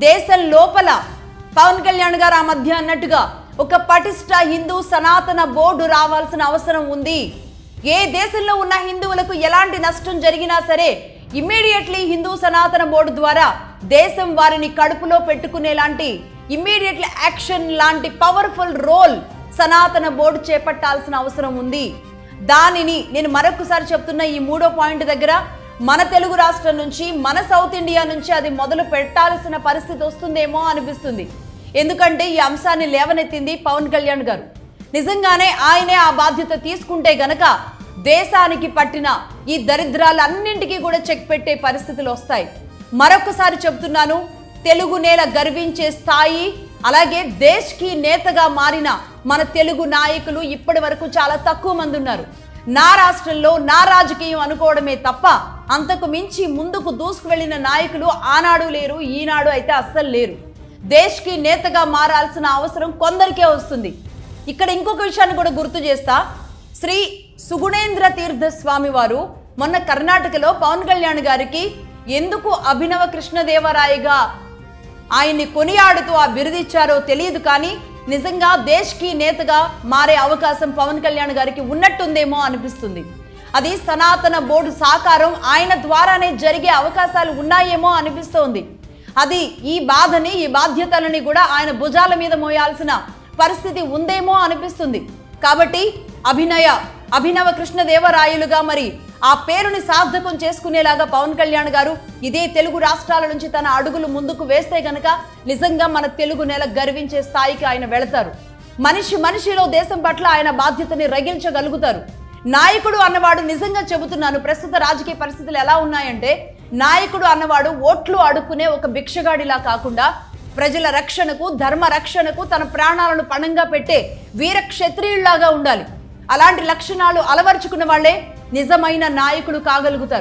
దేశం లోపల పవన్ కళ్యాణ్ గారు ఆ మధ్య అన్నట్టుగా ఒక పటిష్ట హిందూ సనాతన బోర్డు రావాల్సిన అవసరం ఉంది. ఏ దేశంలో ఉన్న హిందువులకు ఎలాంటి నష్టం జరిగినా సరే ఇమ్మీడియట్లీ హిందూ సనాతన బోర్డు ద్వారా దేశం వారిని కడుపులో పెట్టుకునేలాంటి ఇమ్మీడియట్లీ యాక్షన్ లాంటి పవర్ఫుల్ రోల్ సనాతన బోర్డు చేపట్టాల్సిన అవసరం ఉంది. దానిని నేను మరొకసారి చెప్తున్న ఈ 3వ పాయింట్ దగ్గర మన తెలుగు రాష్ట్రం నుంచి, మన సౌత్ ఇండియా నుంచి అది మొదలు పెట్టాల్సిన పరిస్థితి వస్తుందేమో అనిపిస్తుంది. ఎందుకంటే ఈ అంశాన్ని లేవనెత్తింది పవన్ కళ్యాణ్ గారు. నిజంగానే ఆయనే ఆ బాధ్యత తీసుకుంటే గనక దేశానికి పట్టిన ఈ దరిద్రాలన్నింటికీ కూడా చెక్ పెట్టే పరిస్థితులు వస్తాయి. మరొకసారి చెప్తున్నాను, తెలుగు నేల గర్వించే స్థాయి, అలాగే దేశ్కి నేతగా మారిన మన తెలుగు నాయకులు ఇప్పటి వరకు చాలా తక్కువ మంది ఉన్నారు. నా రాష్ట్రంలో నా రాజకీయం అనుకోవడమే తప్ప అంతకు మించి ముందుకు దూసుకు వెళ్ళిన నాయకులు ఆనాడు లేరు, ఈనాడు అయితే అస్సలు లేరు. దేశ్కి నేతగా మారాల్సిన అవసరం కొందరికే వస్తుంది. ఇక్కడ ఇంకొక విషయాన్ని కూడా గుర్తు చేస్తా. శ్రీ సుగుణేంద్ర తీర్థ స్వామి వారు మొన్న కర్ణాటకలో పవన్ కళ్యాణ్ గారికి ఎందుకు అభినవ కృష్ణదేవరాయగా ఆయన్ని కొనియాడుతూ ఆ బిరుదిచ్చారో తెలియదు, కానీ నిజంగా దేశ్కి నేతగా మారే అవకాశం పవన్ కళ్యాణ్ గారికి ఉన్నట్టుందేమో అనిపిస్తుంది. అది సనాతన బోర్డు సాకారం ఆయన ద్వారానే జరిగే అవకాశాలు ఉన్నాయేమో అనిపిస్తోంది. అది ఈ బాధని, ఈ బాధ్యతలని కూడా ఆయన భుజాల మీద మోయాల్సిన పరిస్థితి ఉందేమో అనిపిస్తుంది. కాబట్టి అభినవ కృష్ణదేవరాయలుగా మరి ఆ పేరుని సార్థకం చేసుకునేలాగా పవన్ కళ్యాణ్ గారు ఇదే తెలుగు రాష్ట్రాల నుంచి తన అడుగులు ముందుకు వేస్తే గనక నిజంగా మన తెలుగు నేల గర్వించే స్థాయికి ఆయన వెళతారు. మనిషిలో దేశం పట్ల ఆయన బాధ్యతని రగిల్చగలుగుతారు. నాయకుడు అన్నవాడు, నిజంగా చెబుతున్నాను, ప్రస్తుత రాజకీయ పరిస్థితులు ఎలా ఉన్నాయంటే నాయకుడు అన్నవాడు ఓట్లు అడుక్కునే ఒక భిక్షగాడిలా కాకుండా ప్రజల రక్షణకు, ధర్మ రక్షణకు తన ప్రాణాలను పణంగా పెట్టే వీర క్షత్రియుల్లాగా ఉండాలి. అలాంటి లక్షణాలు అలవర్చుకున్న వాళ్లే నిజమైన నాయకుడు కాగలుగుతారు.